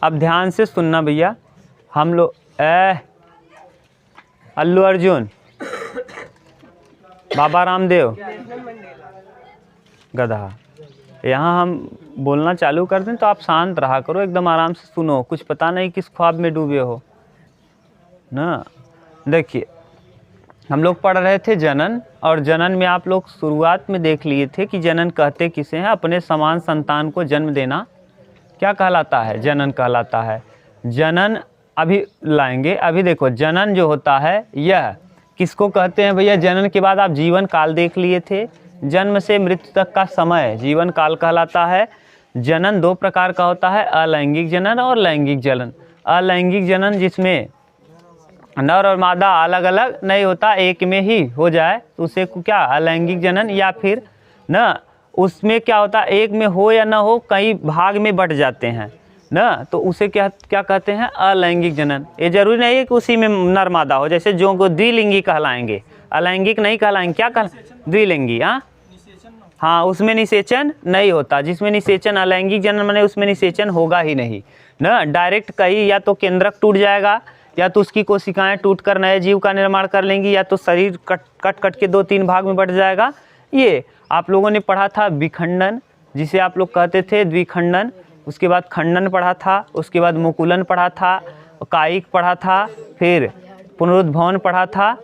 अब ध्यान से सुनना भैया, हम लोग अल्लू अर्जुन, बाबा रामदेव, गधा, यहाँ हम बोलना चालू कर दें तो आप शांत रहा करो, एकदम आराम से सुनो, कुछ पता नहीं किस ख्वाब में डूबे हो ना। देखिए हम लोग पढ़ रहे थे जनन, और जनन में आप लोग शुरुआत में देख लिए थे कि जनन कहते किसे हैं, अपने समान संतान को जन्म देना क्या कहलाता है, जनन कहलाता है। जनन अभी लाएंगे। अभी देखो जनन जो होता है यह किसको कहते हैं भैया, जनन के बाद आप जीवन काल देख लिए थे, जन्म से मृत्यु तक का समय जीवन काल कहलाता है। जनन दो प्रकार का होता है, अलैंगिक जनन और लैंगिक जनन। अलैंगिक जनन जिसमें नर और मादा अलग अलग नहीं होता, एक में ही हो जाए तो उसे क्या अलैंगिक जनन, या फिर ना उसमें क्या होता है एक में हो या ना हो, कई भाग में बट जाते हैं ना, तो उसे क्या क्या कहते हैं, अलैंगिक जनन। ये जरूरी नहीं है कि उसी में नर मादा हो, जैसे जो को द्विलिंगी कहलाएंगे, अलैंगिक नहीं कहलाएंगे, क्या कहलाएंगे, द्विलिंगी। हाँ उसमें निषेचन नहीं होता, जिसमें निषेचन अलैंगिक जनन माने उसमें निषेचन होगा ही नहीं ना, डायरेक्ट कहीं या तो केंद्रक टूट जाएगा, या तो उसकी कोशिकाएं टूटकर नए जीव का निर्माण कर लेंगी, या तो शरीर कट कट के 2-3 भाग में बट जाएगा। ये आप लोगों ने पढ़ा था विखंडन, जिसे आप लोग कहते थे द्विखंडन, उसके बाद खंडन पढ़ा था, उसके बाद मुकुलन पढ़ा था, कायिक पढ़ा था, फिर पुनरुद्भवन पढ़ा था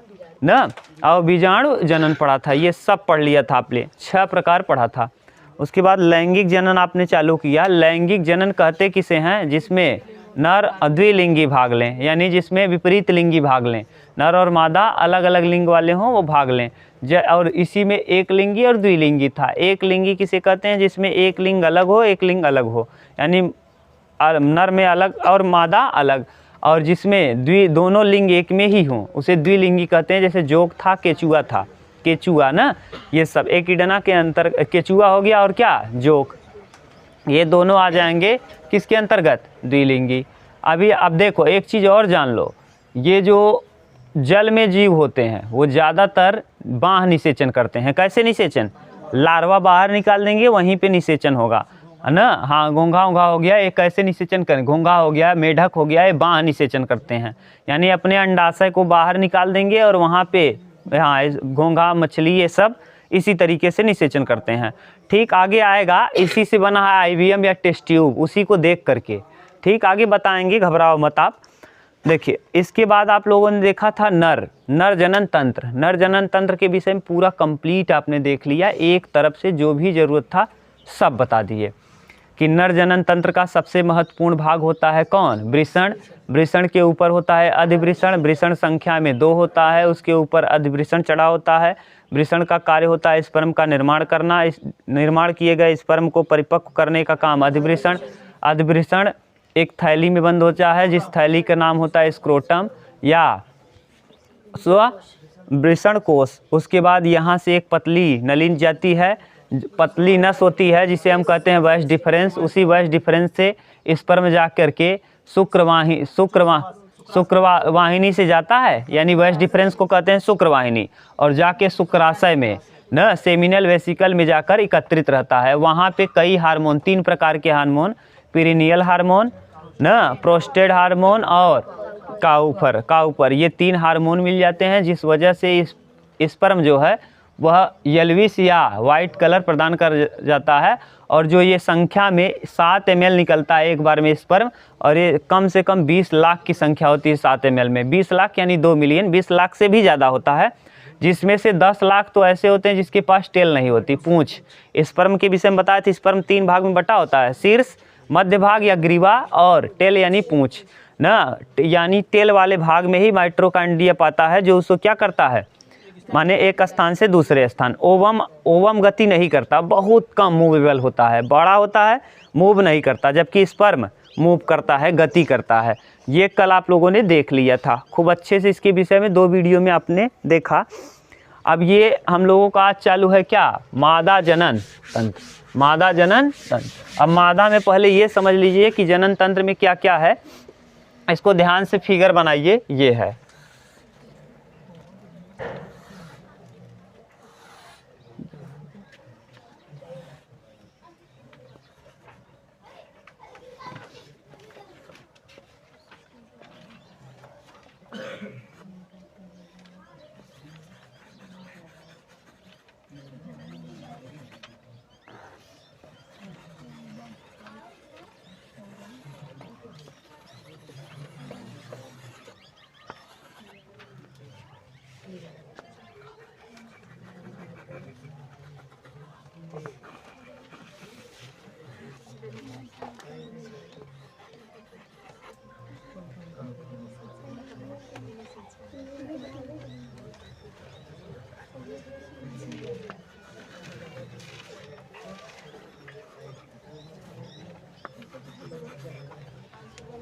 ना, और बीजाणु जनन पढ़ा था। ये सब पढ़ लिया था आपने, 6 प्रकार पढ़ा था। उसके बाद लैंगिक जनन आपने चालू किया। लैंगिक जनन कहते किसे हैं, जिसमें नर द्विलिंगी भाग लें, यानी जिसमें विपरीत लिंगी भाग लें, नर और मादा अलग अलग लिंग वाले हों वो भाग लें। और इसी में एक लिंगी और द्विलिंगी था। एक लिंगी किसे कहते हैं, जिसमें एक लिंग अलग हो एक लिंग अलग हो, यानी नर में अलग और मादा अलग, और जिसमें दोनों लिंग एक में ही हों उसे द्विलिंगी कहते हैं। जैसे जोग था, केचुआ था, केचुआ ना, ये सब एकिडना के अंतर केचुआ हो गया, और क्या जोग, ये दोनों आ जाएंगे किसके अंतर्गत, द्विलिंगी। अभी अब देखो एक चीज़ और जान लो, ये जो जल में जीव होते हैं वो ज़्यादातर बाह्य निषेचन करते हैं। कैसे निषेचन, लार्वा बाहर निकाल देंगे वहीं पे निषेचन होगा ना। हाँ घोंघा उंघा हो गया, ये कैसे निषेचन करें, घोंघा हो गया, मेढक हो गया, ये बाह्य निषेचन करते हैं, यानी अपने अंडाशय को बाहर निकाल देंगे और वहाँ पे हाँ घोंघा मछली ये सब इसी तरीके से निषेचन करते हैं। ठीक आगे आएगा, इसी से बना है आईवीएम या टेस्ट ट्यूब, उसी को देख करके ठीक आगे बताएंगे, घबराओ मत आप। देखिए इसके बाद आप लोगों ने देखा था नर जनन तंत्र। नर जनन तंत्र के विषय में पूरा कंप्लीट आपने देख लिया, एक तरफ से जो भी ज़रूरत था सब बता दिए कि नर जनन तंत्र का सबसे महत्वपूर्ण भाग होता है कौन, वृषण। वृषण के ऊपर होता है अधिवृषण, वृषण संख्या में 2 होता है, उसके ऊपर अधिवृषण चढ़ा होता है। वृषण का कार्य होता है स्पर्म का निर्माण करना, इस निर्माण किए गए स्पर्म को परिपक्व करने का काम अधिवृषण। अधिवृषण एक थैली में बंद होता है, जिस थैली का नाम होता है स्क्रोटम या वृषण कोश। उसके बाद यहाँ से एक पतली नली जाती है, पतली नस होती है, जिसे हम कहते हैं वैश डिफरेंस। उसी वैश डिफरेंस से स्पर्म जा करके शुक्रवाहिनी से जाता है, यानी वैश डिफरेंस को कहते हैं शुक्रवाहिनी, और जाके शुक्राशय में न सेमिनल वेसिकल में जाकर एकत्रित रहता है। वहाँ पे कई हार्मोन, 3 प्रकार के हार्मोन, पीरिनियल हार्मोन न, प्रोस्टेट हार्मोन और काउपर, ये 3 हार्मोन मिल जाते हैं, जिस वजह से स्पर्म जो है वह येल्विश या वाइट कलर प्रदान कर जाता है। और जो ये संख्या में 7 ml निकलता है एक बार में स्पर्म, और ये कम से कम 20 लाख की संख्या होती है 7 ml में। 20 लाख यानी 2 मिलियन, 20 लाख से भी ज़्यादा होता है, जिसमें से 10 लाख तो ऐसे होते हैं जिसके पास टेल नहीं होती, पूंछ। स्पर्म के विषय में बताया था, स्पर्म 3 भाग में बटा होता है, शीर्ष, मध्य भाग या ग्रीवा, और टेल यानी पूंछ ना, यानी टेल वाले भाग में ही माइटोकॉन्ड्रिया पाता है, जो उसको क्या करता है, माने एक स्थान से दूसरे स्थान। ओवम गति नहीं करता, बहुत कम मूवेबल होता है, बड़ा होता है मूव नहीं करता, जबकि स्पर्म मूव करता है, गति करता है। ये कल आप लोगों ने देख लिया था खूब अच्छे से, इसके विषय में 2 वीडियो में आपने देखा। अब ये हम लोगों का आज चालू है क्या, मादा जनन तंत्र। मादा जनन तंत्र। अब मादा में पहले ये समझ लीजिए कि जनन तंत्र में क्या क्या है, इसको ध्यान से फिगर बनाइए। ये है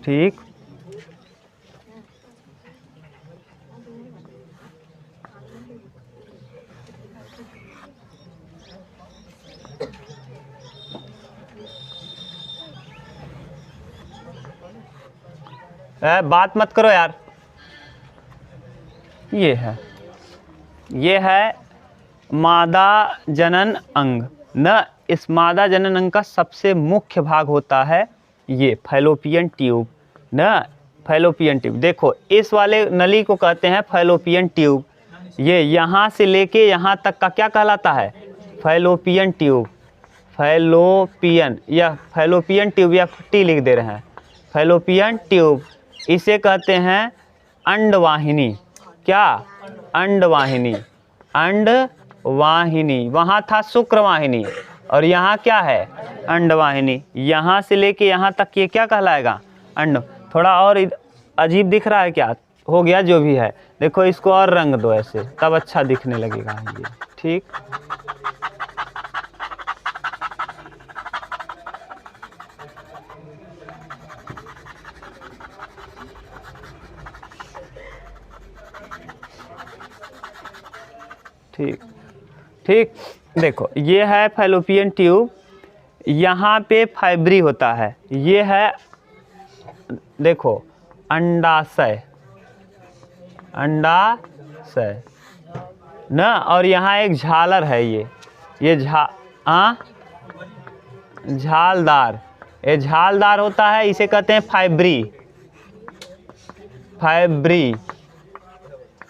ठीक। बात मत करो यार। ये है मादा जनन अंग न। इस मादा जनन अंग का सबसे मुख्य भाग होता है ये फैलोपियन ट्यूब न। फैलोपियन ट्यूब देखो, इस वाले नली को कहते हैं फैलोपियन ट्यूब। ये यहाँ से लेके यहाँ तक का क्या कहलाता है? Fallopian tube. फैलोपियन या फैलोपियन ट्यूब या टी लिख दे रहे हैं, फैलोपियन ट्यूब। इसे कहते हैं अंडवाहिनी। क्या? अंडवाहिनी। अंडवाहिनी। वहाँ था शुक्रवाहिनी और यहाँ क्या है? अंडवाहिनी। यहाँ से लेके यहाँ तक ये क्या कहलाएगा? अंड। थोड़ा और अजीब दिख रहा है क्या? हो गया जो भी है। देखो इसको और रंग दो ऐसे, तब अच्छा दिखने लगेगा ये। ठीक। ठीक ठीक। देखो ये है फैलोपियन ट्यूब, यहाँ पे फाइब्री होता है। ये है देखो अंडाशय। अंडाशय न। और यहाँ एक झालर है, ये झालदार। ये झालदार होता है, इसे कहते हैं फाइब्री। फाइब्री।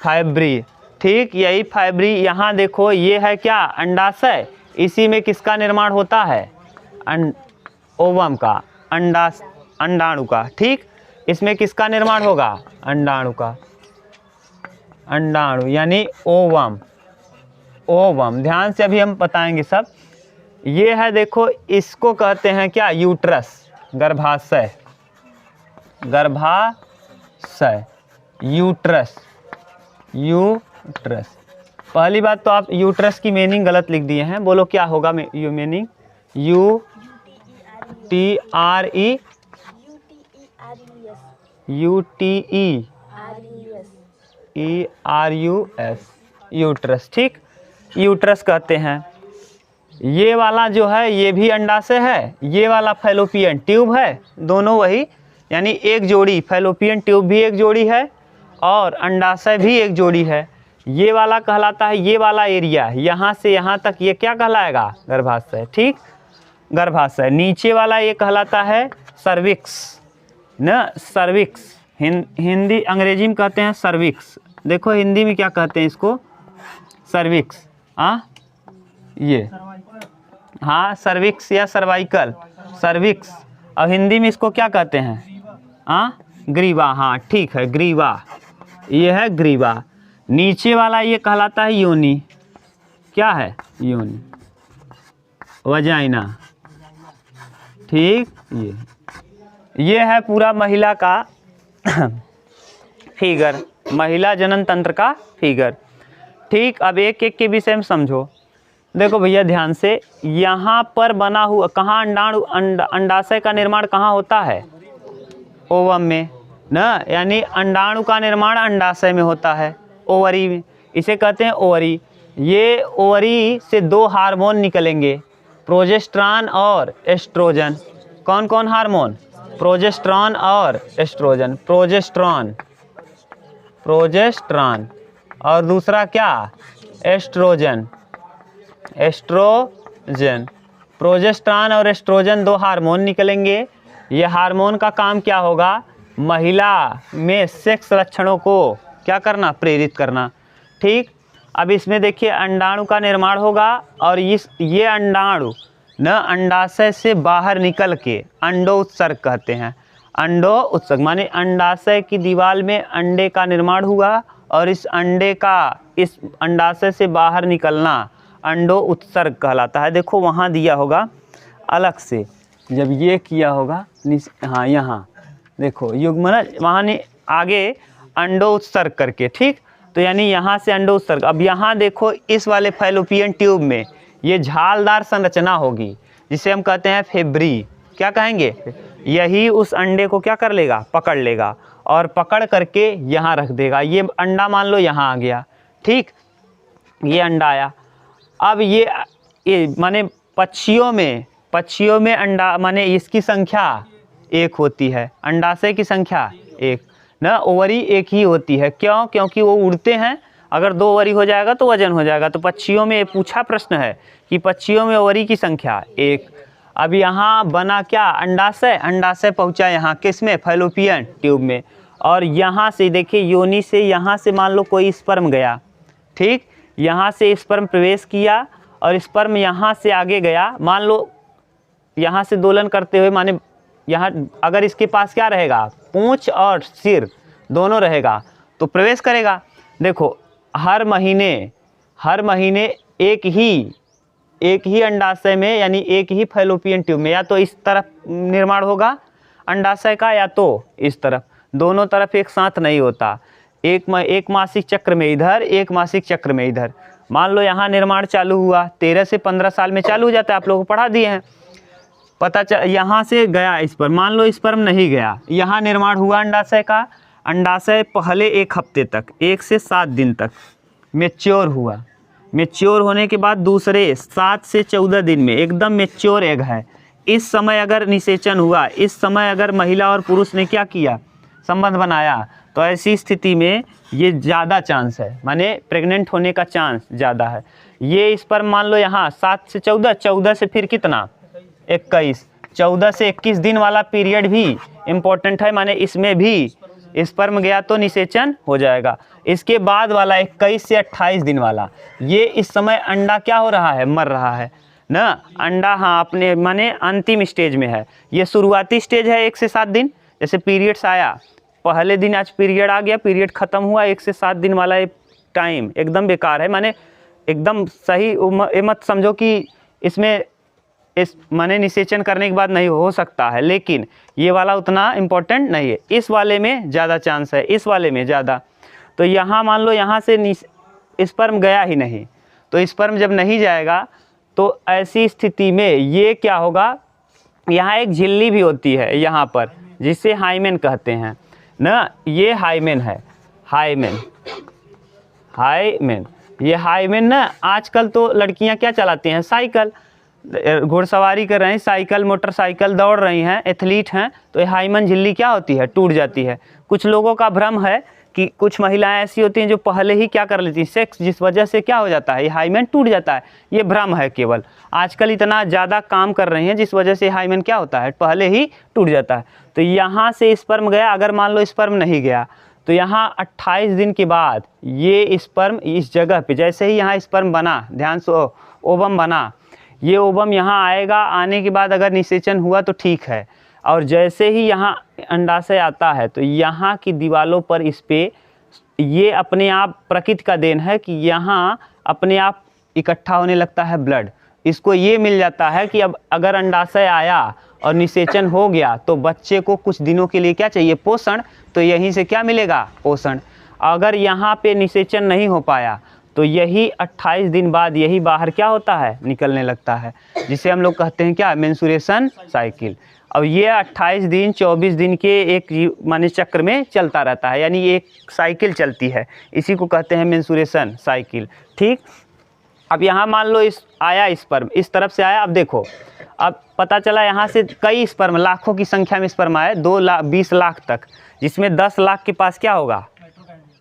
फाइब्री। ठीक, यही फाइब्री। यहाँ देखो ये है क्या? अंडाशय। इसी में किसका निर्माण होता है? ओवम का, अंडाणु का। ठीक, इसमें किसका निर्माण होगा? अंडाणु का। अंडाणु यानी ओवम। ओवम, ध्यान से अभी हम बताएंगे सब। ये है देखो, इसको कहते हैं क्या? यूट्रस। गर्भाशय। गर्भाशय। यूट्रस। यूट्रस। पहली बात तो आप यूट्रस की मीनिंग गलत लिख दिए हैं। बोलो क्या होगा यू मीनिंग? UTERUS। यूट्रस। ठीक, यूट्रस कहते हैं। ये वाला जो है ये भी अंडाशय है, ये वाला फैलोपियन ट्यूब है। दोनों वही, यानी एक जोड़ी। फैलोपियन ट्यूब भी एक जोड़ी है और अंडाशय भी एक जोड़ी है। ये वाला कहलाता है, ये वाला एरिया यहाँ से यहाँ तक ये क्या कहलाएगा? गर्भाशय। ठीक, गर्भाशय। नीचे वाला ये कहलाता है सर्विक्स न। सर्विक्स हिंदी अंग्रेजी में कहते हैं सर्विक्स। देखो हिंदी में क्या कहते हैं इसको? सर्विक्स। ये हाँ, सर्विक्स या सर्वाइकल। सर्विक्स। और हिंदी में इसको क्या कहते हैं? ग्रीवा। हाँ ठीक है, ग्रीवा। ये है ग्रीवा। नीचे वाला ये कहलाता है योनि। क्या है? योनि, वजाइना। ठीक, ये है पूरा महिला का फिगर, महिला जनन तंत्र का फिगर। ठीक, अब एक एक के विषय में समझो। देखो भैया ध्यान से, यहाँ पर बना हुआ कहाँ अंडाणु अंडाशय का निर्माण कहाँ होता है? ओवम में न। यानी अंडाणु का निर्माण अंडाशय में होता है, ओवरी में। इसे कहते हैं ओवरी। ये ओवरी से दो हार्मोन निकलेंगे, प्रोजेस्टेरॉन और एस्ट्रोजन। कौन कौन हार्मोन? प्रोजेस्टेरॉन और एस्ट्रोजन। प्रोजेस्टेरॉन। प्रोजेस्टेरॉन और दूसरा क्या? एस्ट्रोजन। एस्ट्रोजन। प्रोजेस्टेरॉन और एस्ट्रोजन दो हार्मोन निकलेंगे। ये हार्मोन का काम क्या होगा? महिला में सेक्स लक्षणों को क्या करना? प्रेरित करना। ठीक, अब इसमें देखिए अंडाणु का निर्माण होगा और ये अंडाणु न अंडाशय से बाहर निकल के अंडो उत्सर्ग कहते हैं। अंडो उत्सर्ग माने अंडाशय की दीवार में अंडे का निर्माण हुआ और इस अंडे का इस अंडाशय से बाहर निकलना अंडो उत्सर्ग कहलाता है। देखो वहाँ दिया होगा अलग से, जब ये किया होगा हाँ यहाँ देखो युग्मन वहाँ ने आगे अंडो उत्सर्ग करके। ठीक, तो यानी यहाँ से अंडो उत्सर्ग। अब यहाँ देखो इस वाले फैलोपियन ट्यूब में ये झालदार संरचना होगी जिसे हम कहते हैं फेब्री। क्या कहेंगे? यही उस अंडे को क्या कर लेगा, पकड़ लेगा और पकड़ करके यहाँ रख देगा। ये अंडा मान लो यहाँ आ गया, ठीक, ये अंडा आया। अब ये माने पक्षियों में अंडा माने इसकी संख्या एक होती है, अंडाशय की संख्या एक ना, ओवरी एक ही होती है। क्यों? क्योंकि वो उड़ते हैं, अगर 2 ओवरी हो जाएगा तो वजन हो जाएगा। तो पक्षियों में पूछा प्रश्न है कि पक्षियों में ओवरी की संख्या एक। अब यहाँ बना क्या, अंडाशय, अंडाशय पहुँचा यहाँ किस में, फैलोपियन ट्यूब में। और यहाँ से देखिए योनि से यहाँ से मान लो कोई स्पर्म गया, ठीक, यहाँ से स्पर्म प्रवेश किया और स्पर्म यहाँ से आगे गया, मान लो यहाँ से दोलन करते हुए, माने यहाँ अगर इसके पास क्या रहेगा, पूंछ और सिर दोनों रहेगा तो प्रवेश करेगा। देखो हर महीने एक ही अंडाशय में यानी एक ही फैलोपियन ट्यूब में या तो इस तरफ निर्माण होगा अंडाशय का या तो इस तरफ, दोनों तरफ एक साथ नहीं होता। एक मासिक चक्र में इधर, एक मासिक चक्र में इधर। मान लो यहाँ निर्माण चालू हुआ 13 से 15 साल में चालू हो जाता है, आप लोगों को पढ़ा दिए हैं। पता चल यहाँ से गया इस पर, मान लो स्पर्म नहीं गया, यहाँ निर्माण हुआ अंडाशय का। अंडाशय पहले 1 हफ्ते तक, 1 से 7 दिन तक मैच्योर हुआ। मैच्योर होने के बाद दूसरे 7 से 14 दिन में एकदम मैच्योर एग है। इस समय अगर निषेचन हुआ, इस समय अगर महिला और पुरुष ने क्या किया, संबंध बनाया, तो ऐसी स्थिति में ये ज़्यादा चांस है, माने प्रेग्नेंट होने का चांस ज़्यादा है। ये स्पर्म मान लो यहाँ 7 से 14, 14 से फिर कितना 21, 14 से 21 दिन वाला पीरियड भी इम्पोर्टेंट है, माने इसमें भी स्पर्म गया तो निषेचन हो जाएगा। इसके बाद वाला 21 से 28 दिन वाला, ये इस समय अंडा क्या हो रहा है, मर रहा है ना, अंडा हाँ अपने माने अंतिम स्टेज में है। ये शुरुआती स्टेज है 1 से 7 दिन, जैसे पीरियड्स आया, पहले दिन आज पीरियड आ गया, पीरियड ख़त्म हुआ, 1 से 7 दिन वाला टाइम एकदम बेकार है, माने एकदम सही मत समझो कि इसमें इस माने निषेचन करने के बाद नहीं हो सकता है, लेकिन ये वाला उतना इम्पोर्टेंट नहीं है। इस वाले में ज़्यादा चांस है, इस वाले में ज़्यादा। तो यहाँ मान लो यहाँ से स्पर्म गया ही नहीं, तो स्पर्म जब नहीं जाएगा तो ऐसी स्थिति में ये क्या होगा, यहाँ एक झिल्ली भी होती है यहाँ पर, जिसे हाइमेन कहते हैं ना, ये हाइमेन है, हाइमेन ये हाइमेन ना। आजकल तो लड़कियाँ क्या चलाती हैं, साइकिल, घुड़सवारी कर रहे हैं, साइकिल मोटरसाइकिल दौड़ रही हैं, एथलीट हैं, तो ये हाइमेन झिल्ली क्या होती है, टूट जाती है। कुछ लोगों का भ्रम है कि कुछ महिलाएं ऐसी होती हैं जो पहले ही क्या कर लेती हैं, सेक्स, जिस वजह से क्या हो जाता है, ये हाइमेन टूट जाता है। ये भ्रम है केवल, आजकल इतना ज़्यादा काम कर रही हैं जिस वजह से हाइमेन क्या होता है, पहले ही टूट जाता है। तो यहाँ से स्पर्म गया, अगर मान लो स्पर्म नहीं गया तो यहाँ 28 दिन के बाद ये स्पर्म इस जगह पे, जैसे ही यहाँ स्पर्म बना, ध्यान से ओवम बना, ये ओवम यहाँ आएगा, आने के बाद अगर निषेचन हुआ तो ठीक है, और जैसे ही यहाँ अंडाशय आता है तो यहाँ की दीवारों पर इस पे ये अपने आप प्रकृति का देन है कि यहाँ अपने आप इकट्ठा होने लगता है ब्लड। इसको ये मिल जाता है कि अब अगर अंडाशय आया और निषेचन हो गया तो बच्चे को कुछ दिनों के लिए क्या चाहिए, पोषण, तो यहीं से क्या मिलेगा, पोषण। अगर यहाँ पे निषेचन नहीं हो पाया तो यही 28 दिन बाद यही बाहर क्या होता है, निकलने लगता है, जिसे हम लोग कहते हैं क्या, मेंस्ट्रुएशन साइकिल। अब ये 28 दिन 24 दिन के एक माने चक्र में चलता रहता है, यानी एक साइकिल चलती है, इसी को कहते हैं मेंस्ट्रुएशन साइकिल, ठीक। अब यहाँ मान लो आया स्पर्म, इस तरफ से आया, अब देखो अब पता चला यहाँ से कई स्पर्म, लाखों की संख्या में स्पर्म आए, 20 लाख तक, जिसमें 10 लाख के पास क्या होगा,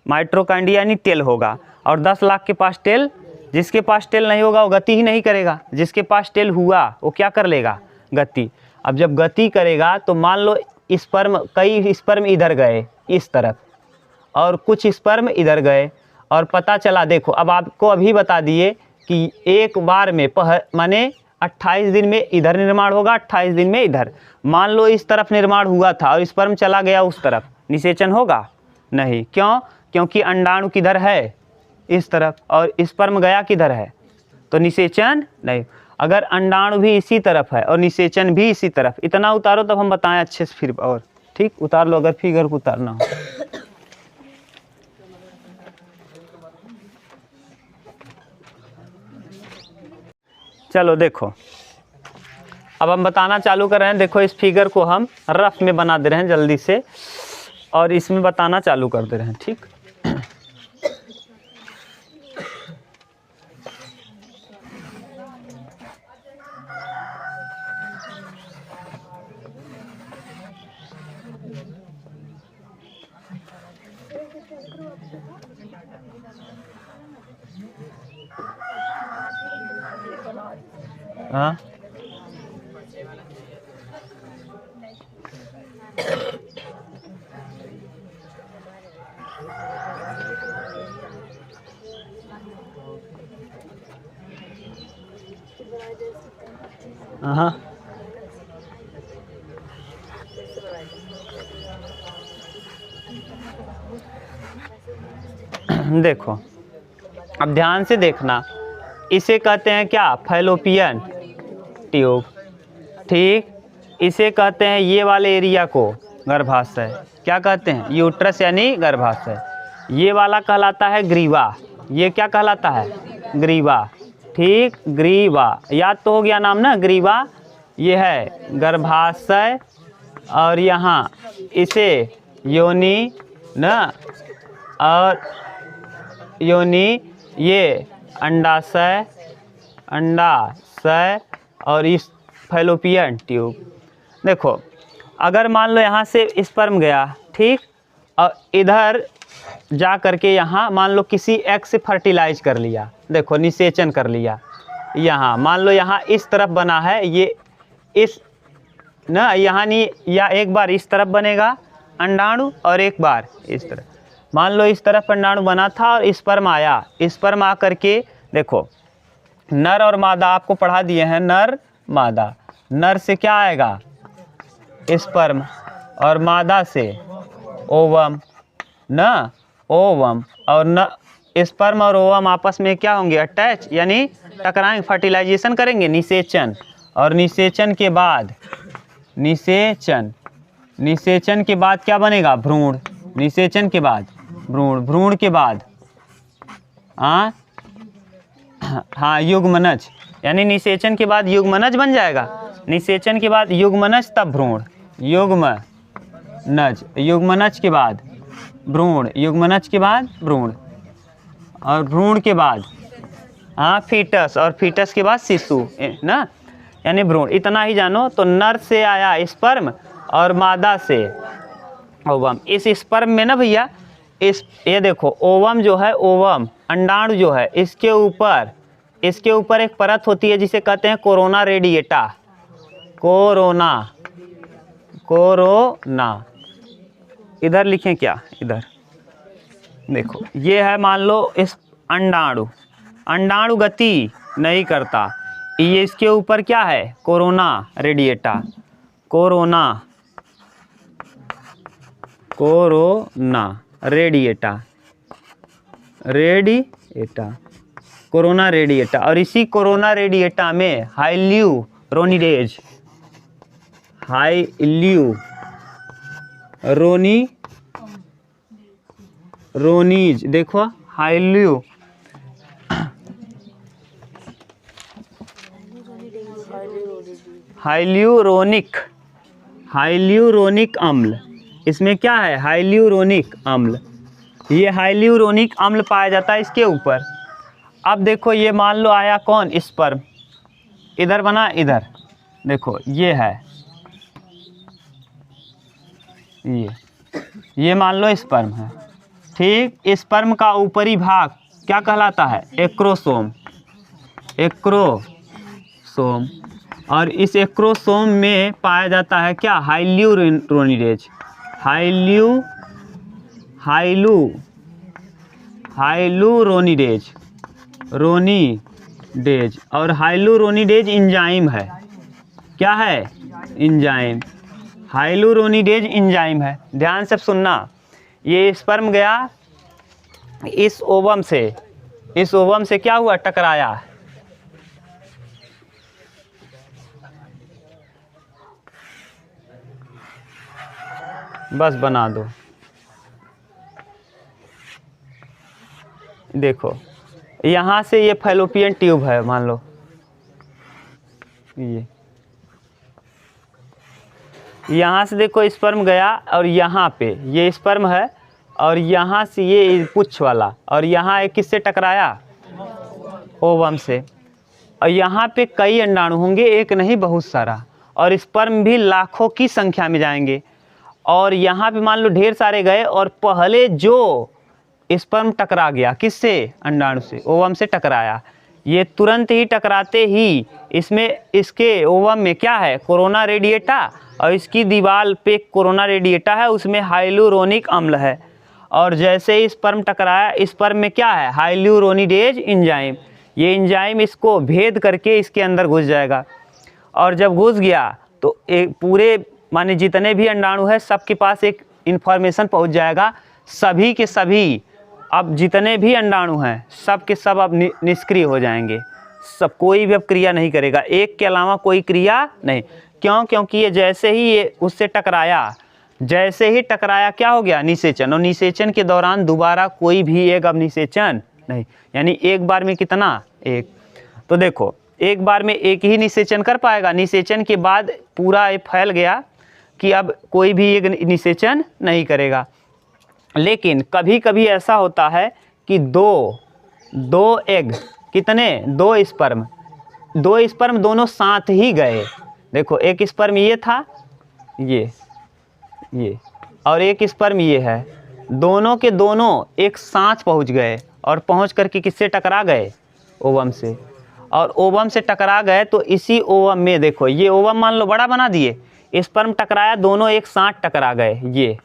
माइटोकॉन्ड्रिया यानी टेल होगा, और 10 लाख के पास टेल, जिसके पास टेल नहीं होगा वो गति ही नहीं करेगा, जिसके पास टेल हुआ वो क्या कर लेगा, गति। अब जब गति करेगा तो मान लो स्पर्म, कई स्पर्म इधर गए इस तरफ और कुछ स्पर्म इधर गए, और पता चला, देखो अब आपको अभी बता दिए कि एक बार में माने 28 दिन में इधर निर्माण होगा, 28 दिन में इधर। मान लो इस तरफ निर्माण हुआ था और स्पर्म चला गया उस तरफ, निषेचन होगा नहीं, क्यों, क्योंकि अंडाणु किधर है, इस तरफ, और स्पर्म गया किधर है, तो निषेचन नहीं। अगर अंडाणु भी इसी तरफ है और निषेचन भी इसी तरफ, इतना उतारो तब हम बताएं अच्छे से फिर, और ठीक उतार लो अगर फिगर को उतारना हो। चलो देखो अब हम बताना चालू कर रहे हैं। देखो इस फिगर को हम रफ में बना दे रहे हैं जल्दी से, और इसमें बताना चालू कर दे रहे हैं। ठीक, हाँ हाँ देखो अब ध्यान से देखना, इसे कहते हैं क्या, फैलोपियन ट्यूब। ठीक, इसे कहते हैं ये वाले एरिया को गर्भाशय, क्या कहते हैं, यूट्रस यानी गर्भाशय। ये वाला कहलाता है ग्रीवा, ये क्या कहलाता है, ग्रीवा। ठीक, ग्रीवा याद तो हो गया नाम ना, ग्रीवा ये है गर्भाशय, और यहाँ इसे योनि ना, और योनि ये अंडाशय, अंडाशय, और इस फैलोपियन ट्यूब। देखो अगर मान लो यहाँ से स्पर्म गया, ठीक, और इधर जा करके यहाँ मान लो किसी एग से फर्टिलाइज कर लिया, देखो निषेचन कर लिया, यहाँ मान लो यहाँ इस तरफ बना है, ये इस ना यहाँ नहीं, या एक बार इस तरफ बनेगा अंडाणु और एक बार इस तरफ, मान लो इस तरफ अंडाणु बना था और स्पर्म आया, स्पर्म आ करके देखो नर और मादा आपको पढ़ा दिए हैं, नर मादा, नर से क्या आएगा स्पर्म, और मादा से ओवम ना, ओवम, और न स्पर्म और ओवम आपस में क्या होंगे, अटैच यानी टकराएंगे, फर्टिलाइजेशन करेंगे, निषेचन, और निषेचन के बाद निषेचन, निषेचन के बाद क्या बनेगा, भ्रूण, निषेचन के बाद भ्रूण, भ्रूण के बाद हाँ युग्मनज, यानी निषेचन के बाद युग्मनज बन जाएगा, निषेचन के बाद युग्मनज तब भ्रूण, युग्मनज, युग्मनज के बाद भ्रूण, युग्मनज के बाद भ्रूण, और भ्रूण के बाद फीटस, और फीटस के बाद शिशु ना, यानी भ्रूण। इतना ही जानो, तो नर से आया स्पर्म और मादा से ओवम। इस स्पर्म में ना भैया, इस ये देखो ओवम जो है, ओवम अंडाणु जो है, इसके ऊपर एक परत होती है जिसे कहते हैं कोरोना रेडिएटा, कोरोना, कोरोना, इधर लिखें क्या, इधर देखो ये है, मान लो इस अंडाणु, अंडाणु गति नहीं करता, ये इसके ऊपर क्या है, corona radiata, corona, corona radiata, radiata, corona radiata, और इसी कोरोना रेडिएटा में हाइल्यूरोनिडेज, हाइल्यूरोनिज, देखो हाइल्यूरोनिक अम्ल, इसमें क्या है, हाइल्यूरोनिक अम्ल, ये हाइल्यूरोनिक अम्ल पाया जाता है इसके ऊपर। अब देखो ये मान लो आया कौन, स्पर्म, इधर बना, इधर देखो ये है, ये मान लो स्पर्म है। ठीक, स्पर्म का ऊपरी भाग क्या कहलाता है, एक्रोसोम, एक्रोसोम, और इस एक्रोसोम में पाया जाता है क्या, हाइल्यूरोनिडेज, हाइल्यूरोनिडेज, रोनिडेज, और हाइल्यूरोनिडेज इंजाइम है, क्या है, इंजाइम, हाइल्यूरोनिडेज इंजाइम है। ध्यान से सुनना, ये स्पर्म गया इस ओवम से, इस ओवम से क्या हुआ, टकराया, बस बना दो, देखो यहाँ से ये फैलोपियन ट्यूब है, मान लो ये यहाँ से देखो स्पर्म गया और यहाँ पे ये स्पर्म है और यहाँ से ये पुच्छ वाला और यहाँ एक किससे टकराया, ओवम से। और यहाँ पे कई अंडाणु होंगे, एक नहीं बहुत सारा, और स्पर्म भी लाखों की संख्या में जाएंगे। और यहाँ पे मान लो ढेर सारे गए और पहले जो स्पर्म टकरा गया किससे, अंडाणु से, ओवम से टकराया, ये तुरंत ही टकराते ही इसमें इसके ओवम में क्या है, कोरोना रेडिएटा, और इसकी दीवार पे कोरोना रेडिएटा है, उसमें हाइलुरोनिक अम्ल है। और जैसे ही स्पर्म टकराया, स्पर्म में क्या है, हाइलुरोनिडेज एंजाइम, ये एंजाइम इसको भेद करके इसके अंदर घुस जाएगा। और जब घुस गया तो एक पूरे माने जितने भी अंडाणु है सबके पास एक इन्फॉर्मेशन पहुंच जाएगा, सभी के सभी अब जितने भी अंडाणु हैं सब के सब अब निष्क्रिय हो जाएंगे, सब कोई भी अब क्रिया नहीं करेगा, एक के अलावा कोई क्रिया नहीं। क्यों? क्योंकि ये जैसे ही ये उससे टकराया, जैसे ही टकराया क्या हो गया, निषेचन, और निषेचन के दौरान दोबारा कोई भी एक अब निषेचन नहीं, यानी एक बार में कितना, एक। तो देखो एक बार में एक ही निषेचन कर पाएगा, निषेचन के बाद पूरा ये फैल गया कि अब कोई भी एक निषेचन नहीं करेगा। लेकिन कभी कभी ऐसा होता है कि दो एग, कितने, दो स्पर्म दोनों साथ ही गए। देखो एक स्पर्म ये था, ये और एक स्पर्म ये है, दोनों के दोनों एक साथ पहुंच गए और पहुंच करके किससे टकरा गए, ओवम से। और ओवम से टकरा गए तो इसी ओवम में देखो ये ओवम मान लो बड़ा बना दिए, स्पर्म टकराया, दोनों एक साथ टकरा गए, ये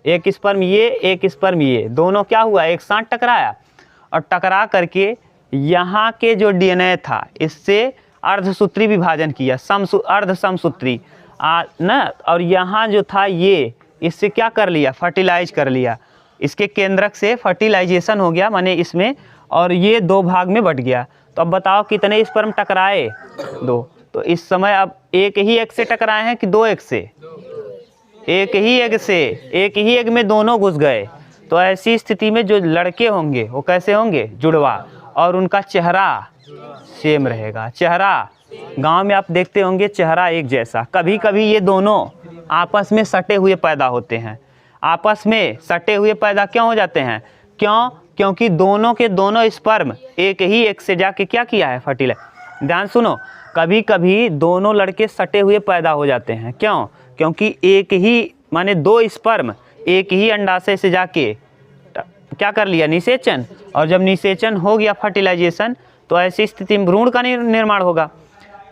एक स्पर्म ये, एक स्पर्म ये, दोनों क्या हुआ, एक साथ टकराया। और टकरा करके यहाँ के जो डीएनए था इससे अर्धसूत्री विभाजन किया, अर्ध समसूत्री ना, और यहाँ जो था ये इससे क्या कर लिया, फर्टिलाइज कर लिया, इसके केंद्रक से फर्टिलाइजेशन हो गया माने इसमें, और ये दो भाग में बट गया। तो अब बताओ कितने स्पर्म टकराए, दो। तो इस समय अब एक ही एग से टकराए हैं कि दो एग से, एक ही एग से, एक ही एग में दोनों घुस गए। तो ऐसी स्थिति में जो लड़के होंगे वो कैसे होंगे, जुड़वा, और उनका चेहरा सेम रहेगा। चेहरा गांव में आप देखते होंगे चेहरा एक जैसा। कभी कभी ये दोनों आपस में सटे हुए पैदा होते हैं, आपस में सटे हुए पैदा क्यों हो जाते हैं, क्यों, क्योंकि दोनों के दोनों स्पर्म एक ही एक से जाके क्या किया है, फर्टिलाइज। ध्यान सुनो, कभी कभी दोनों लड़के सटे हुए पैदा हो जाते हैं, क्यों, क्योंकि एक ही माने दो स्पर्म एक ही अंडाशय से जाके क्या कर लिया, निषेचन, और जब निषेचन हो गया फर्टिलाइजेशन, तो ऐसी स्थिति में भ्रूण का निर्माण होगा।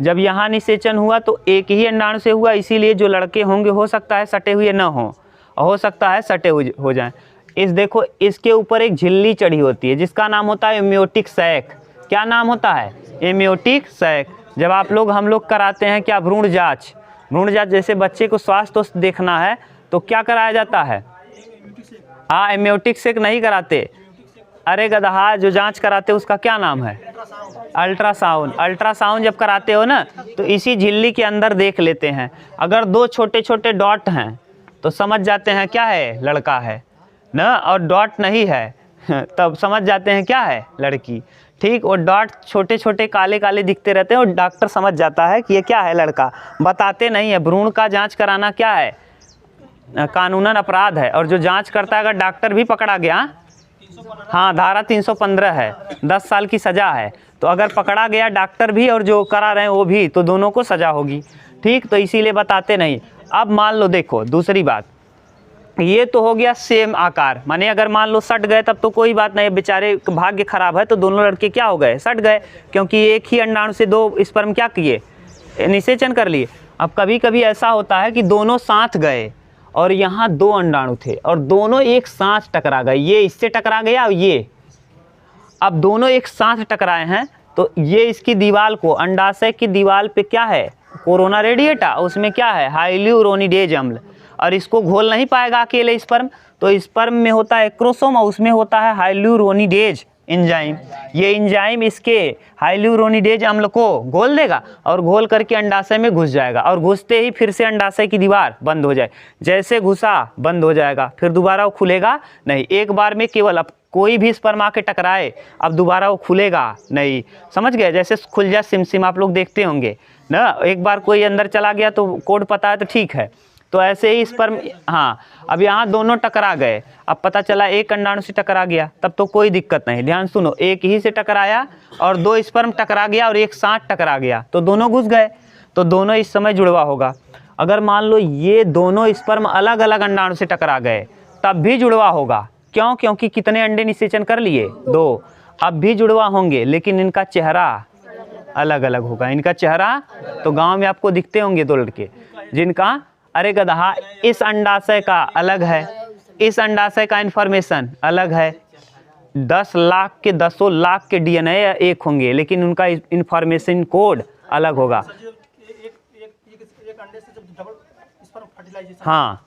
जब यहाँ निषेचन हुआ तो एक ही अंडाणु से हुआ, इसीलिए जो लड़के होंगे हो सकता है सटे हुए न हो सकता है सटे हो जाएं। इस देखो इसके ऊपर एक झिल्ली चढ़ी होती है जिसका नाम होता है एम्नियोटिक सैक। क्या नाम होता है, एम्नियोटिक सैक। जब हम लोग कराते हैं क्या, भ्रूण जांच, जैसे बच्चे को स्वास्थ्य देखना है तो क्या कराया जाता है, एम्नियोटिक सैक नहीं कराते, अरे गदहा, जो जांच कराते हैं उसका क्या नाम है, अल्ट्रासाउंड जब कराते हो ना तो इसी झिल्ली के अंदर देख लेते हैं। अगर दो छोटे छोटे डॉट हैं तो समझ जाते हैं क्या है, लड़का है ना, और डॉट नहीं है तब समझ जाते हैं क्या है, लड़की। ठीक, और डॉट छोटे छोटे काले काले दिखते रहते हैं और डॉक्टर समझ जाता है कि ये क्या है, लड़का। बताते नहीं है। भ्रूण का जांच कराना क्या है, कानूनन अपराध है, और जो जांच करता है अगर डॉक्टर भी पकड़ा गया, हाँ धारा 315 है, 10 साल की सज़ा है। तो अगर पकड़ा गया डॉक्टर भी और जो करा रहे हैं वो भी, तो दोनों को सज़ा होगी। ठीक, तो इसीलिए बताते नहीं। अब मान लो देखो दूसरी बात, ये तो हो गया सेम आकार, माने अगर मान लो सट गए तब तो कोई बात नहीं, बेचारे भाग्य खराब है तो दोनों लड़के क्या हो गए, सट गए, क्योंकि एक ही अंडाणु से दो स्पर्म क्या किए, निषेचन कर लिए। अब कभी कभी ऐसा होता है कि दोनों साथ गए और यहाँ दो अंडाणु थे और दोनों एक साथ टकरा गए, ये इससे टकरा गया और ये, अब दोनों एक साथ टकराए हैं तो ये इसकी दीवार को, अंडाशय की दीवार पे क्या है, कोरोना रेडिएटा, उसमें क्या है, हाइलुरोनिडेज अम्ल, और इसको घोल नहीं पाएगा अकेले स्पर्म, तो स्पर्म में होता है क्रोमोसोम और उसमें होता है हाइलुरोनिडेज एंजाइम। ये एंजाइम इसके हाइलुरोनिडेज अम्ल को घोल देगा और घोल करके अंडाशय में घुस जाएगा, और घुसते ही फिर से अंडाशय की दीवार बंद हो जाए। जैसे घुसा बंद हो जाएगा, फिर दोबारा वो खुलेगा नहीं। एक बार में केवल, अब कोई भी स्पर्म आके टकराए अब दोबारा वो खुलेगा नहीं, समझ गए। जैसे खुल जा सिम आप लोग देखते होंगे ना, एक बार कोई अंदर चला गया तो कोड पता है तो ठीक है, तो ऐसे ही स्पर्म, हाँ अब यहाँ दोनों टकरा गए, अब पता चला एक अंडाणु से टकरा गया, तब तो कोई दिक्कत नहीं। ध्यान सुनो, एक ही से टकराया और 2 स्पर्म टकरा गया और एक साथ टकरा गया तो दोनों घुस गए, तो दोनों इस समय जुड़वा होगा। अगर मान लो ये दोनों स्पर्म अलग अलग अंडाणु से टकरा गए तब भी जुड़वा होगा। क्यों? क्योंकि कितने अंडे निषेचन कर लिए? 2। अब भी जुड़वा होंगे लेकिन इनका चेहरा अलग अलग होगा। इनका चेहरा तो गांव में आपको दिखते होंगे 2 लड़के जिनका, अरे गधा, इस अंडाशय का अलग है, इस अंडाशय का इन्फॉर्मेशन अलग है। 10 लाख के 10 लाख के DNA एक होंगे लेकिन उनका इन्फॉर्मेशन कोड अलग होगा। हाँ,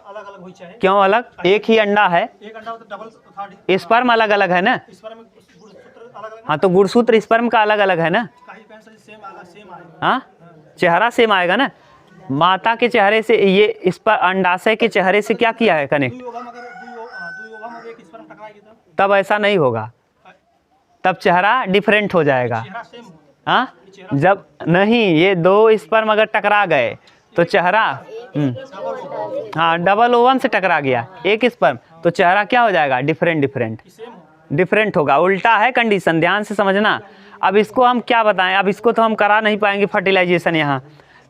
अलग अलग होई चाहे। क्यों अलग? एक ही अंडा है, एक अंडा तो डबल स्पर्म अलग अलग है ना। स्पर्म गुणसूत्र अलग अलग। हाँ, तो गुणसूत्र स्पर्म का अलग अलग है ना। सेम आएगा। हाँ, चेहरा सेम आएगा ना। माता के चेहरे से ये इस पर अंडाशय के चेहरे से क्या किया है कनेक्ट, तब ऐसा नहीं होगा, तब चेहरा डिफरेंट हो जाएगा। हाँ, जब नहीं ये 2 स्पर्म अगर टकरा गए तो चेहरा हाँ डबल ओवम से टकरा गया एक स्पर्म तो चेहरा क्या हो जाएगा? डिफरेंट होगा। उल्टा है कंडीशन, ध्यान से समझना। अब इसको हम क्या बताएं, अब इसको तो हम करा नहीं पाएंगे फर्टिलाइजेशन यहाँ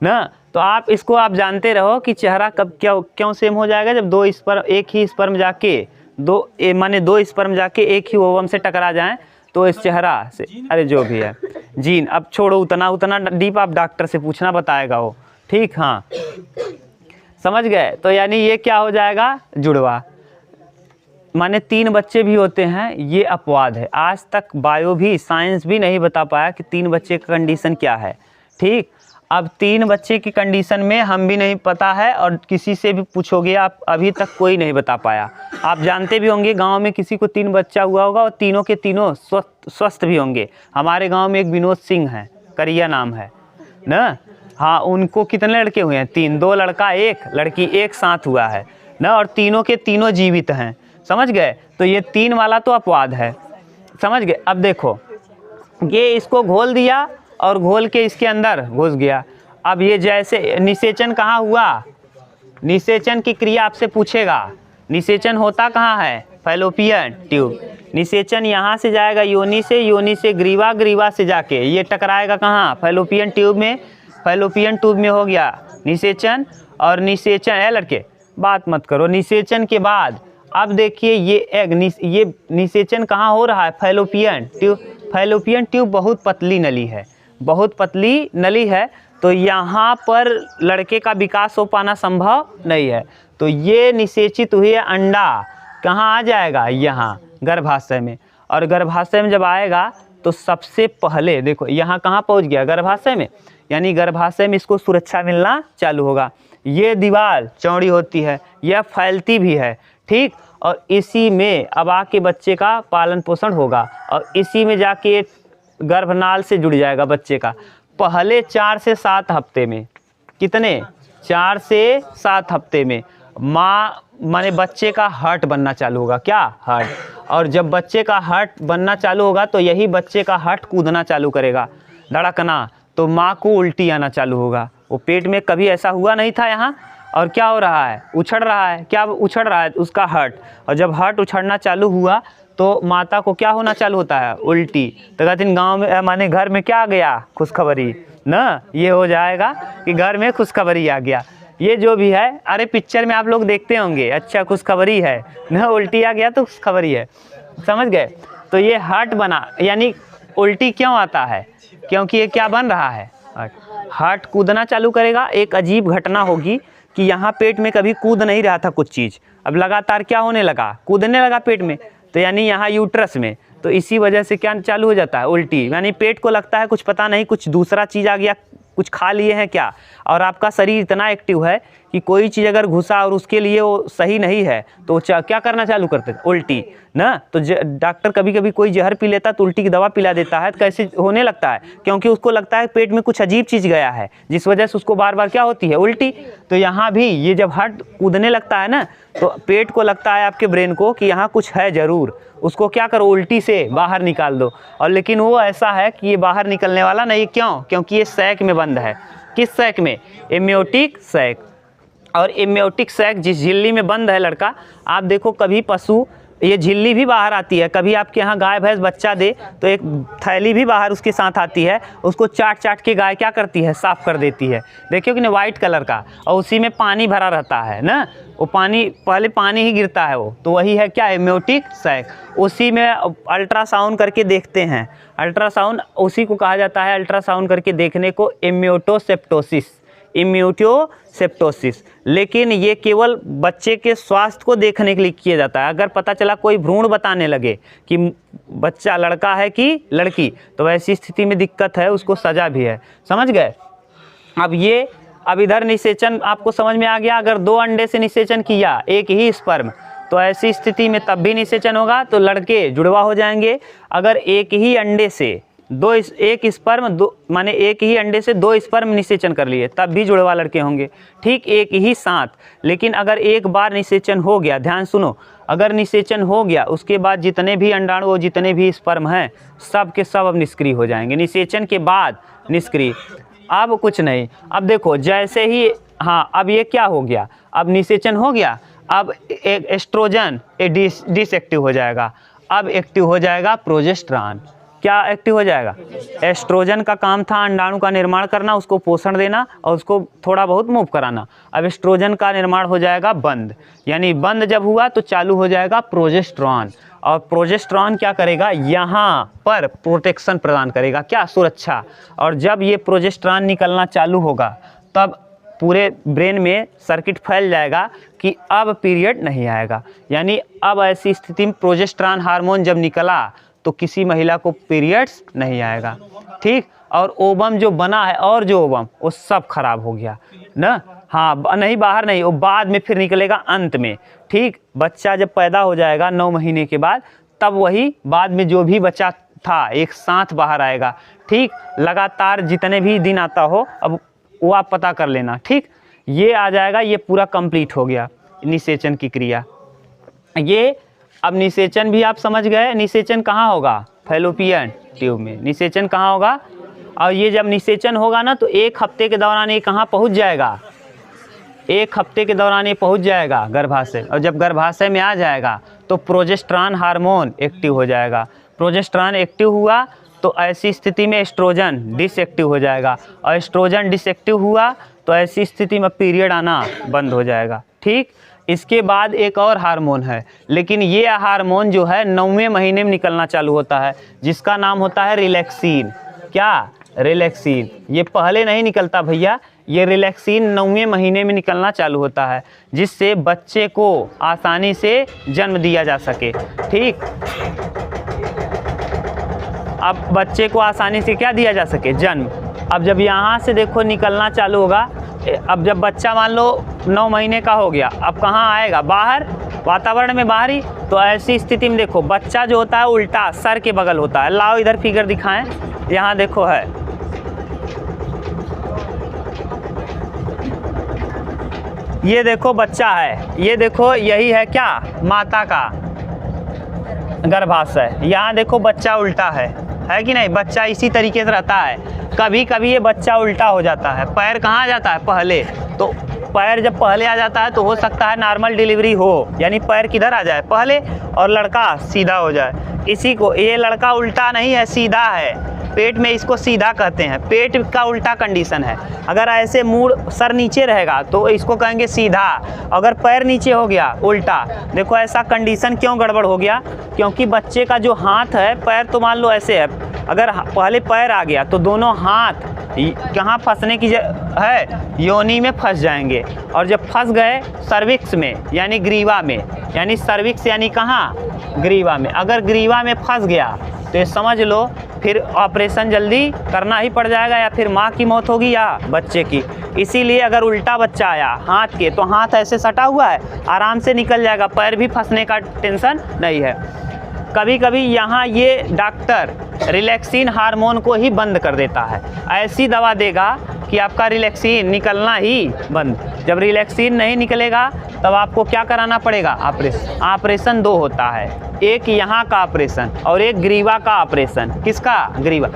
ना, तो आप इसको आप जानते रहो कि चेहरा कब क्यों सेम हो जाएगा। जब 2 स्पर्म एक ही स्पर्म जाके 2 स्पर्म जाके एक ही ओवम से टकरा जाएं तो इस चेहरा से, अरे जो भी है जीन, अब छोड़ो उतना डीप, आप डॉक्टर से पूछना, बताएगा वो, ठीक। हाँ, समझ गए। तो यानी ये क्या हो जाएगा? जुड़वा। माने 3 बच्चे भी होते हैं, ये अपवाद है। आज तक बायो भी, साइंस भी नहीं बता पाया कि 3 बच्चे का कंडीशन क्या है, ठीक। अब 3 बच्चे की कंडीशन में हम भी नहीं पता है और किसी से भी पूछोगे आप, अभी तक कोई नहीं बता पाया। आप जानते भी होंगे गांव में किसी को 3 बच्चा हुआ होगा और तीनों के तीनों स्वस्थ भी होंगे। हमारे गांव में एक विनोद सिंह है, करिया नाम है ना। हाँ, उनको कितने लड़के हुए हैं? 3, 2 लड़का 1 लड़की, एक साथ हुआ है ना, और तीनों के तीनों जीवित हैं। समझ गए? तो ये 3 वाला तो अपवाद है, समझ गए। अब देखो, ये इसको घोल दिया और घोल के इसके अंदर घुस गया। अब ये जैसे निषेचन कहाँ हुआ? निषेचन की क्रिया आपसे पूछेगा, निषेचन होता कहाँ है? Fallopian tube. निषेचन यहाँ से जाएगा योनि से ग्रीवा, ग्रीवा से जाके ये टकराएगा कहाँ? फैलोपियन ट्यूब में। फैलोपियन ट्यूब में हो गया निषेचन, और निषेचन है लड़के, बात मत करो। निषेचन के बाद अब देखिए ये एग, ये निषेचन कहाँ हो रहा है? Fallopian tube. फैलोपियन ट्यूब बहुत पतली नली है, बहुत पतली नली है, तो यहाँ पर लड़के का विकास हो पाना संभव नहीं है। तो ये निषेचित हुए अंडा कहाँ आ जाएगा? यहाँ गर्भाशय में। और गर्भाशय में जब आएगा तो सबसे पहले देखो यहाँ कहाँ पहुँच गया? गर्भाशय में। यानी गर्भाशय में इसको सुरक्षा मिलना चालू होगा। ये दीवार चौड़ी होती है, यह फैलती भी है, ठीक। और इसी में अब आके बच्चे का पालन पोषण होगा और इसी में जाके गर्भनाल से जुड़ जाएगा बच्चे का। पहले 4 से 7 हफ्ते में, कितने? 4 से 7 हफ्ते में माँ माने बच्चे का हार्ट बनना चालू होगा। क्या? हार्ट। और जब बच्चे का हार्ट बनना चालू होगा तो यही बच्चे का हार्ट कूदना चालू करेगा, धड़कना, तो माँ को उल्टी आना चालू होगा। वो पेट में कभी ऐसा हुआ नहीं था यहाँ, और क्या हो रहा है? उछड़ रहा है। क्या उछड़ रहा है? उसका हार्ट। और जब हार्ट उछड़ना चालू हुआ तो माता को क्या होना चालू होता है? उल्टी। तो कहते हैं गाँव में माने घर में क्या आ गया? खुशखबरी ना। ये हो जाएगा कि घर में खुशखबरी आ गया। ये जो भी है, अरे पिक्चर में आप लोग देखते होंगे, अच्छा खुशखबरी है ना, उल्टी आ गया तो खुशखबरी है। समझ गए? तो ये हार्ट बना, यानी उल्टी क्यों आता है? क्योंकि ये क्या बन रहा है? हार्ट कूदना चालू करेगा। एक अजीब घटना होगी कि यहाँ पेट में कभी कूद नहीं रहा था कुछ चीज़, अब लगातार क्या होने लगा? कूदने लगा पेट में। तो यानी यहाँ यूट्रस में, तो इसी वजह से क्या चालू हो जाता है? उल्टी। यानी पेट को लगता है कुछ पता नहीं, कुछ दूसरा चीज़ आ गया, कुछ खा लिए हैं क्या। और आपका शरीर इतना एक्टिव है कि कोई चीज़ अगर घुसा और उसके लिए वो सही नहीं है तो क्या करना चालू करते? उल्टी ना। तो डॉक्टर कभी कभी कोई जहर पी लेता तो उल्टी की दवा पिला देता है, तो कैसे होने लगता है? क्योंकि उसको लगता है पेट में कुछ अजीब चीज़ गया है, जिस वजह से उसको बार बार क्या होती है? उल्टी। तो यहाँ भी ये जब हार्ट कूदने लगता है ना, तो पेट को लगता है, आपके ब्रेन को, कि यहाँ कुछ है ज़रूर, उसको क्या करो? उल्टी से बाहर निकाल दो। और लेकिन वो ऐसा है कि ये बाहर निकलने वाला नहीं। क्यों? क्योंकि ये सैक में बंद है। किस सैक में? Amniotic sac. और एम्नियोटिक सैक जिस झिल्ली में बंद है लड़का, आप देखो कभी पशु ये झिल्ली भी बाहर आती है, कभी आपके यहाँ गाय भैंस बच्चा दे तो एक थैली भी बाहर उसके साथ आती है, उसको चाट चाट के गाय क्या करती है, साफ़ कर देती है। देखियो कि नहीं, वाइट कलर का, और उसी में पानी भरा रहता है ना, वो पानी पहले पानी ही गिरता है वो, तो वही है क्या, एम्नियोटिक सैक। उसी में अल्ट्रासाउंड करके देखते हैं, अल्ट्रासाउंड उसी को कहा जाता है, अल्ट्रासाउंड करके देखने को इम्यूटोसेप्टोसिस, इम्यूटोसेप्टोसिस। लेकिन ये केवल बच्चे के स्वास्थ्य को देखने के लिए किया जाता है। अगर पता चला कोई भ्रूण बताने लगे कि बच्चा लड़का है कि लड़की, तो ऐसी स्थिति में दिक्कत है, उसको सज़ा भी है। समझ गए? अब इधर निषेचन आपको समझ में आ गया। अगर 2 अंडे से निषेचन किया एक ही स्पर्म, तो ऐसी स्थिति में तब भी निषेचन होगा, तो लड़के जुड़वा हो जाएंगे। अगर एक ही अंडे से एक ही अंडे से 2 स्पर्म निषेचन कर लिए, तब भी जुड़वा लड़के होंगे, ठीक एक ही साथ। लेकिन अगर एक बार निषेचन हो गया, ध्यान सुनो, अगर निषेचन हो गया उसके बाद जितने भी अंडाणु, जितने भी स्पर्म हैं, सब के सब अब निष्क्रिय हो जाएंगे। निषेचन के बाद निष्क्रिय, अब कुछ नहीं। अब देखो जैसे ही, हाँ, अब ये क्या हो गया, अब निषेचन हो गया, अब एक एस्ट्रोजन डिसएक्टिव हो जाएगा, अब एक्टिव हो जाएगा प्रोजेस्टेरॉन। क्या एक्टिव हो जाएगा? एस्ट्रोजन का काम था अंडाणु का निर्माण करना, उसको पोषण देना और उसको थोड़ा बहुत मूव कराना। अब एस्ट्रोजन का निर्माण हो जाएगा बंद, यानी बंद जब हुआ तो चालू हो जाएगा प्रोजेस्टेरॉन। और प्रोजेस्टेरॉन क्या करेगा, यहाँ पर प्रोटेक्शन प्रदान करेगा, क्या, सुरक्षा। और जब ये प्रोजेस्टेरॉन निकलना चालू होगा, तब पूरे ब्रेन में सर्किट फैल जाएगा कि अब पीरियड नहीं आएगा। यानी अब ऐसी स्थिति में प्रोजेस्टेरॉन हार्मोन जब निकला तो किसी महिला को पीरियड्स नहीं आएगा, ठीक। और ओवम जो बना है, और जो ओवम, वो सब खराब हो गया ना, हाँ, नहीं बाहर नहीं, वो बाद में फिर निकलेगा अंत में, ठीक। बच्चा जब पैदा हो जाएगा 9 महीने के बाद, तब वही बाद में जो भी बच्चा था एक साथ बाहर आएगा, ठीक। लगातार जितने भी दिन आता हो, अब वो आप पता कर लेना, ठीक। ये आ जाएगा, ये पूरा कंप्लीट हो गया निषेचन की क्रिया। ये अब निषेचन भी आप समझ गए। निषेचन कहाँ होगा? फैलोपियन ट्यूब में निषेचन कहाँ होगा? और ये जब निषेचन होगा ना, तो 1 हफ्ते के दौरान ये कहाँ पहुँच जाएगा? 1 हफ्ते के दौरान ये पहुँच जाएगा गर्भाशय। और जब गर्भाशय में आ जाएगा तो प्रोजेस्टेरॉन हार्मोन एक्टिव हो जाएगा। प्रोजेस्टेरॉन एक्टिव हुआ तो ऐसी स्थिति में एस्ट्रोजन डिसएक्टिव हो जाएगा, और एस्ट्रोजन डिसएक्टिव हुआ तो ऐसी स्थिति में पीरियड आना बंद हो जाएगा, ठीक। इसके बाद एक और हार्मोन है, लेकिन ये हार्मोन जो है 9वें महीने में निकलना चालू होता है, जिसका नाम होता है रिलैक्सिन। क्या? रिलैक्सिन। ये पहले नहीं निकलता भैया, ये रिलैक्सिन 9वें महीने में निकलना चालू होता है, जिससे बच्चे को आसानी से जन्म दिया जा सके, ठीक। अब बच्चे को आसानी से क्या दिया जा सके? जन्म। अब जब यहाँ से देखो निकलना चालू होगा, अब जब बच्चा मान लो 9 महीने का हो गया, अब कहाँ आएगा? बाहर, वातावरण में बाहर ही। तो ऐसी स्थिति में देखो बच्चा जो होता है उल्टा सर के बगल होता है। लाओ इधर फिगर दिखाएं, यहाँ देखो है, ये देखो बच्चा है, ये देखो यही है क्या, माता का गर्भाशय। यहाँ देखो बच्चा उल्टा है कि नहीं? बच्चा इसी तरीके से रहता है। कभी कभी ये बच्चा उल्टा हो जाता है, पैर कहाँ आ जाता है? पहले। तो पैर जब पहले आ जाता है तो हो सकता है नॉर्मल डिलीवरी हो, यानी पैर किधर आ जाए? पहले, और लड़का सीधा हो जाए। इसी को, ये लड़का उल्टा नहीं है, सीधा है। पेट में इसको सीधा कहते हैं, पेट का उल्टा कंडीशन है। अगर ऐसे मुड़ सर नीचे रहेगा तो इसको कहेंगे सीधा, अगर पैर नीचे हो गया उल्टा। देखो ऐसा कंडीशन क्यों गड़बड़ हो गया? क्योंकि बच्चे का जो हाथ है, पैर तो मान लो ऐसे है, अगर पहले पैर आ गया तो दोनों हाथ कहाँ फंसने की है? योनि में फंस जाएंगे। और जब फंस गए सर्विक्स में, यानी ग्रीवा में, यानी सर्विक्स यानी कहाँ? ग्रीवा में। अगर ग्रीवा में फंस गया तो ये समझ लो फिर ऑपरेशन जल्दी करना ही पड़ जाएगा, या फिर माँ की मौत होगी या बच्चे की। इसीलिए अगर उल्टा बच्चा आया हाथ के, तो हाथ ऐसे सटा हुआ है, आराम से निकल जाएगा, पैर भी फंसने का टेंशन नहीं है। कभी कभी यहाँ ये डॉक्टर रिलैक्सिन हार्मोन को ही बंद कर देता है, ऐसी दवा देगा कि आपका रिलैक्सिन निकलना ही बंद। जब रिलैक्सिन नहीं निकलेगा तब आपको क्या कराना पड़ेगा? ऑपरेशन। ऑपरेशन 2 होता है, एक यहाँ का ऑपरेशन और एक ग्रीवा का ऑपरेशन। किसका? ग्रीवा।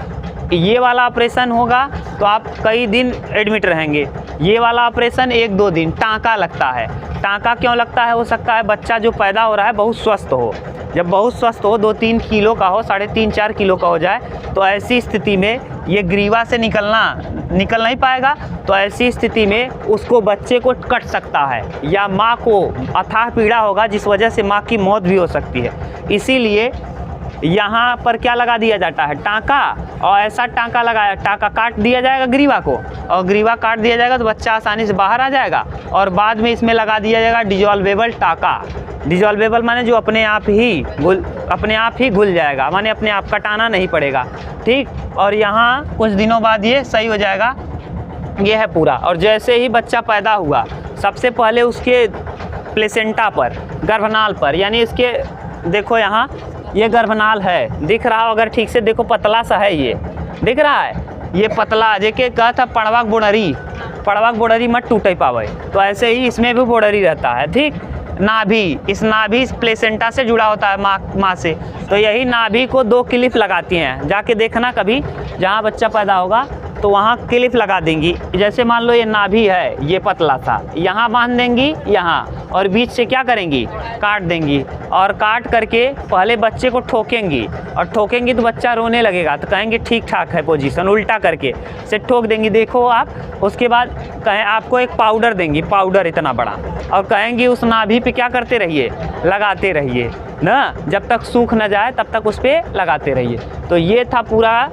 ये वाला ऑपरेशन होगा तो आप कई दिन एडमिट रहेंगे, ये वाला ऑपरेशन 1-2 दिन टाँका लगता है। टाँका क्यों लगता है? हो सकता है बच्चा जो पैदा हो रहा है बहुत स्वस्थ हो। जब बहुत स्वस्थ हो, 2-3 किलो का हो, 3.5-4 किलो का हो जाए, तो ऐसी स्थिति में ये ग्रीवा से निकल नहीं पाएगा। तो ऐसी स्थिति में उसको बच्चे को कट सकता है या माँ को अथाह पीड़ा होगा, जिस वजह से माँ की मौत भी हो सकती है। इसीलिए यहाँ पर क्या लगा दिया जाता है? टाँका। और ऐसा टाँका लगाया, टाँका काट दिया जाएगा ग्रीवा को, और ग्रीवा काट दिया जाएगा तो बच्चा आसानी से बाहर आ जाएगा। और बाद में इसमें लगा दिया जाएगा डिजॉल्वेबल टाँका। डिजॉल्वेबल माने जो अपने आप ही घुल जाएगा, माने अपने आप कटाना नहीं पड़ेगा, ठीक। और यहाँ कुछ दिनों बाद ये सही हो जाएगा। ये है पूरा। और जैसे ही बच्चा पैदा हुआ, सबसे पहले उसके प्लेसेंटा पर, गर्भनाल पर, यानी इसके देखो यहाँ ये गर्भनाल है, दिख रहा हो अगर ठीक से देखो, पतला सा है, ये दिख रहा है, ये पतला जेके कहा था पड़वाक बोड़री मत टूटे पावे, तो ऐसे ही इसमें भी बोड़री रहता है, ठीक। नाभि, इस नाभि प्लेसेंटा से जुड़ा होता है माँ से, तो यही नाभि को 2 क्लिप लगाती हैं। जाके देखना कभी, जहाँ बच्चा पैदा होगा तो वहाँ क्लिप लगा देंगी। जैसे मान लो ये नाभि है, ये पतला सा, यहाँ बांध देंगी यहाँ, और बीच से क्या करेंगी? काट देंगी। और काट करके पहले बच्चे को ठोकेंगी, और ठोकेंगी तो बच्चा रोने लगेगा, तो कहेंगे ठीक ठाक है पोजीशन, उल्टा करके से ठोक देंगी, देखो आप। उसके बाद कहें आपको एक पाउडर देंगी, पाउडर इतना बड़ा, और कहेंगी उस नाभि पे क्या करते रहिए? लगाते रहिए ना, जब तक सूख न जाए तब तक उस पर लगाते रहिए। तो ये था पूरा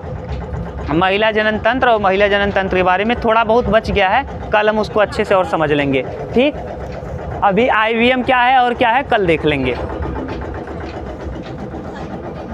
महिला जनन तंत्र। और महिला जनन तंत्र के बारे में थोड़ा बहुत बच गया है, कल हम उसको अच्छे से और समझ लेंगे, ठीक। अभी IVM क्या है और क्या है कल देख लेंगे।